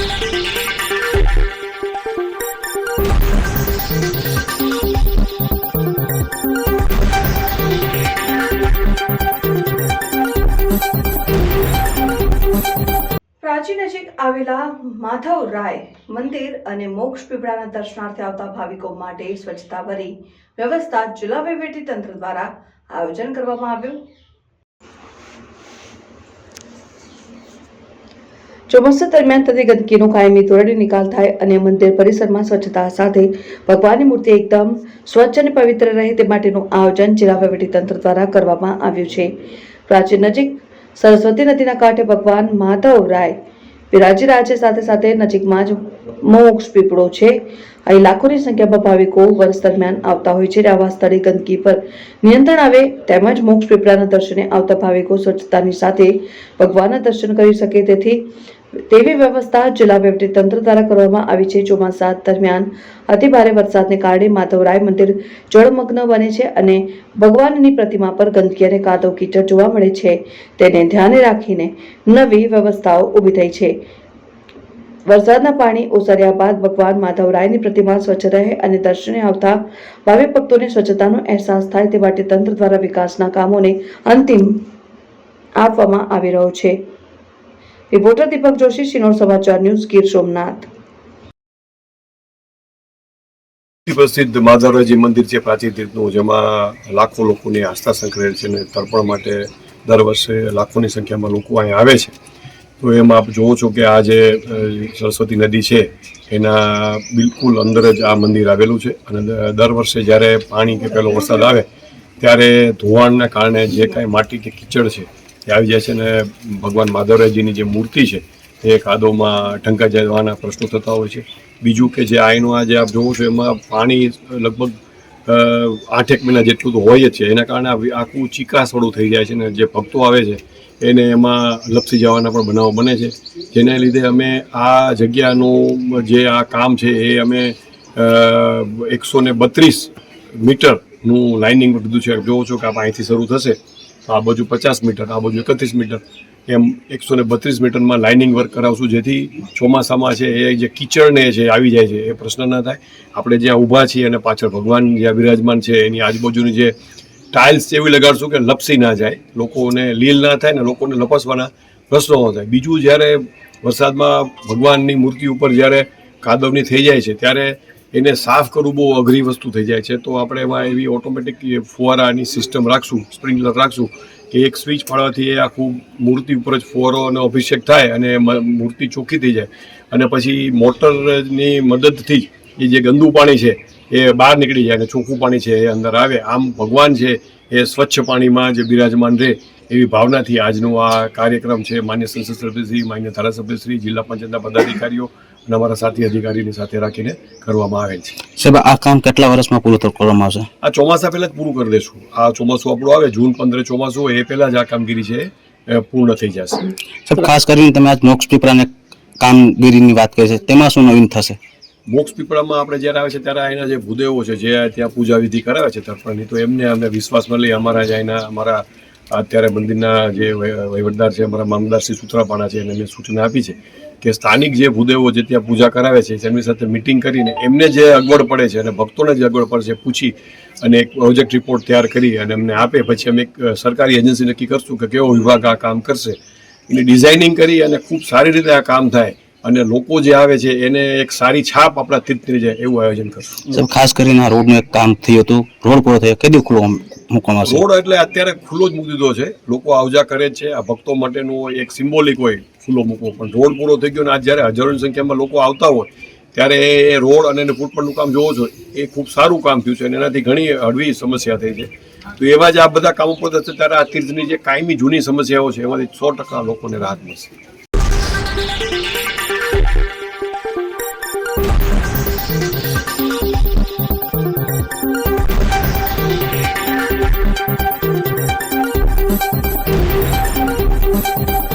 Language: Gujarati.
પ્રાચી નજીક આવેલા માધવરાય મંદિર અને મોક્ષ પીપળાના દર્શનાર્થે આવતા ભાવિકો માટે સ્વચ્છતા ભરી વ્યવસ્થા જિલ્લા વહીવટી તંત્ર દ્વારા આયોજન કરવામાં આવ્યું। ચોમાસા દરમિયાન થતી ગંદકીનો કાયમી ધોરણે નિકાલ થાય અને મંદિર પરિસરમાં સ્વચ્છતા સાથે ભગવાનની મૂર્તિ એકદમ સ્વચ્છ અને પવિત્ર રહે તે માટેનું આયોજન જિલ્લા વહીવટી તંત્ર દ્વારા કરવામાં આવ્યું છે। પ્રાચી નજીક સરસ્વતી નદીના કાંઠે ભગવાન માધવરાય બિરાજી રહ્યા છે। સાથે સાથે નજીકમાં જ મોક્ષ પીપળો છે। અહીં લાખોની સંખ્યામાં ભાવિકો વર્ષ દરમિયાન આવતા હોય છે। આવા સ્થળે ગંદકી પર નિયંત્રણ આવે તેમજ મોક્ષ પીપળાના દર્શને આવતા ભાવિકો સ્વચ્છતાની સાથે ભગવાનના દર્શન કરી શકે તેવી વ્યવસ્થા જિલ્લા વહીવટી તંત્ર દ્વારા કરવામાં આવી છે। ચોમાસા દરમિયાન અતિભારે વરસાદને કારણે માધવરાય મંદિર જળમગ્ન બને છે અને ભગવાનની પ્રતિમા પર ગંદકી અને કાદવ કીચડ જોવા મળે છે। તેને ધ્યાને રાખીને નવી વ્યવસ્થાઓ ઊભી થઈ છે। વરસાદના પાણી ઓસર્યા બાદ ભગવાન માધવરાયની પ્રતિમા સ્વચ્છ રહે અને દર્શને આવતા ભાવિક ભક્તોને સ્વચ્છતાનો અહેસાસ થાય તે માટે તંત્ર દ્વારા વિકાસના કામોને અંતિમ આપવામાં આવી રહ્યો છે। રિપોર્ટર દીપક જોશી, શિનોર સમાચાર ન્યૂઝ, ગીર સોમનાથ। પ્રસિદ્ધ માધવરાયજી મંદિર છે પ્રાચીન તીર્થનું, જેમાં લાખો લોકોની આસ્થા સંકળાયેલ છે અને તર્પણ માટે દર વર્ષે લાખોની સંખ્યામાં લોકો અહીં આવે છે। તો એમાં આપ જોવો છો કે આ જે સરસ્વતી નદી છે એના બિલકુલ અંદર જ આ મંદિર આવેલું છે અને દર વર્ષે જ્યારે પાણી કે પહેલો વરસાદ આવે ત્યારે ધોવાણના કારણે જે કાંઈ માટી કે કીચડ છે એ આવી જાય છે અને ભગવાન માધવરાયજીની જે મૂર્તિ છે એ કાદવમાં ઢંકાઈ જવાના પ્રશ્નો થતા હોય છે। બીજું કે જે આઈનું આ જે આપ જોવો છો એમાં પાણી લગભગ 8-1 મહિના જેટલું તો હોય જ છે, એના કારણે આખું ચીકાસવાળું થઈ જાય છે અને જે ભક્તો આવે છે એને એમાં લપસી જવાના પણ બનાવો બને છે। જેને લીધે અમે આ જગ્યાનું જે આ કામ છે એ અમે 132 મીટરનું લાઇનિંગ કીધું છે। જોવો છો કે આપ અહીંથી શરૂ થશે તો આ બાજુ 50 મીટર, આ બાજુ 31 મીટર, એમ 132 મીટરમાં લાઇનિંગ વર્ક કરાવશું, જેથી ચોમાસામાં છે એ જે કીચડને છે આવી જાય છે એ પ્રશ્ન ન થાય। આપણે જ્યાં ઊભા છીએ અને પાછળ ભગવાન જ્યાં બિરાજમાન છે એની આજુબાજુની જે ટાઇલ્સ એવી લગાડશું કે લપસી ના જાય, લોકોને લીલ ના થાય ને લોકોને લપસવાના પ્રશ્નો ન થાય। બીજું, જ્યારે વરસાદમાં ભગવાનની મૂર્તિ ઉપર જ્યારે કાદવની થઈ જાય છે ત્યારે એને સાફ કરવું બહુ અઘરી વસ્તુ થઈ જાય છે। તો આપણે એમાં એવી ઓટોમેટિક ફુવારાની સિસ્ટમ રાખશું, સ્પ્રિંકલર રાખશું કે એક સ્વિચ પાડવાથી એ આખું મૂર્તિ ઉપર જ ફુવારો અને અભિષેક થાય અને મૂર્તિ ચોખ્ખી થઈ જાય અને પછી મોટરની મદદથી એ જે ગંદુ પાણી છે એ બહાર નીકળી જાય અને ચોખ્ખું પાણી છે એ અંદર આવે। આમ ભગવાન છે એ સ્વચ્છ પાણીમાં જે બિરાજમાન રહે એવી ભાવનાથી આજનો આ કાર્યક્રમ છે માન્ય સંસદ સભ્યશ્રી, માન્ય ધારાસભ્યશ્રી, જિલ્લા પંચાયતના પદાધિકારીઓ અને અમારા સાથી અધિકારીની સાથે રાખીને કરવામાં આવેલ છે। સાહેબ, આ કામ કેટલા વર્ષમાં પૂરું કરવામાં આવશે? આ ચોમાસા પહેલાં જ પૂરું કરી દઈશું। આ ચોમાસું આપણું આવે જૂન 15 ચોમાસું હોય એ પહેલાં જ આ કામગીરી છે એ પૂર્ણ થઈ જશે। સાહેબ, ખાસ કરીને તમે આજ મોક્ષ પીપળાને કામગીરીની વાત કરી છે, તેમાં શું નવીન થશે? મોક્ષ પીપળામાં આપણે જ્યારે આવે છે ત્યારે એના જે ભૂદેવો છે જે ત્યાં પૂજા વિધિ કરાવે છે તર્પણની, તો એમને અમે વિશ્વાસમાં લઈ અમારા અત્યારે મંદિરના જે વહીવટદાર છે, અમારા મામલતદાર શ્રી સુત્રાપાડા છે, એને મેં સૂચના આપી છે કે સ્થાનિક જે ભૂદેવો જે ત્યાં પૂજા કરાવે છે તેમની સાથે મિટિંગ કરીને એમને જે અગવડ પડે છે અને ભક્તોને જે અગવડ પડે છે પૂછી અને એક પ્રોજેક્ટ રિપોર્ટ તૈયાર કરી અને અમને આપે, પછી અમે એક સરકારી એજન્સી નક્કી કરશું કે કેવો વિભાગ આ કામ કરશે, એની ડિઝાઇનિંગ કરી અને ખૂબ સારી રીતે આ કામ થાય અને લોકો જે આવે છે એને એક સારી છાપ આપણા તીર્થની જાય એવું આયોજન કરશું। સાહેબ, ખાસ કરીને આ રોડનું એક કામ થયું હતું, રોડ પૂરો થયો, કદી ખુલ્લો મૂકવામાં આવશે? રોડ એટલે અત્યારે ખુલ્લો જ મૂકી દીધો છે, લોકો આવજા કરે છે, આ ભક્તો માટેનું એક સિમ્બોલિક હોય ખુલ્લો મૂકવો, પણ રોડ પૂરો થઈ ગયો અને આજ જ્યારે હજારોની સંખ્યામાં લોકો આવતા હોય ત્યારે એ રોડ અને એને ફૂટપાથનું કામ જોવો છો એ ખૂબ સારું કામ થયું છે અને એનાથી ઘણી હળવી સમસ્યા થઈ છે। તો એવા જ આ બધા કામો પર થશે ત્યારે આ તીર્થની જે કાયમી જૂની સમસ્યાઓ છે એમાંથી 100% લોકોને રાહત મળશે।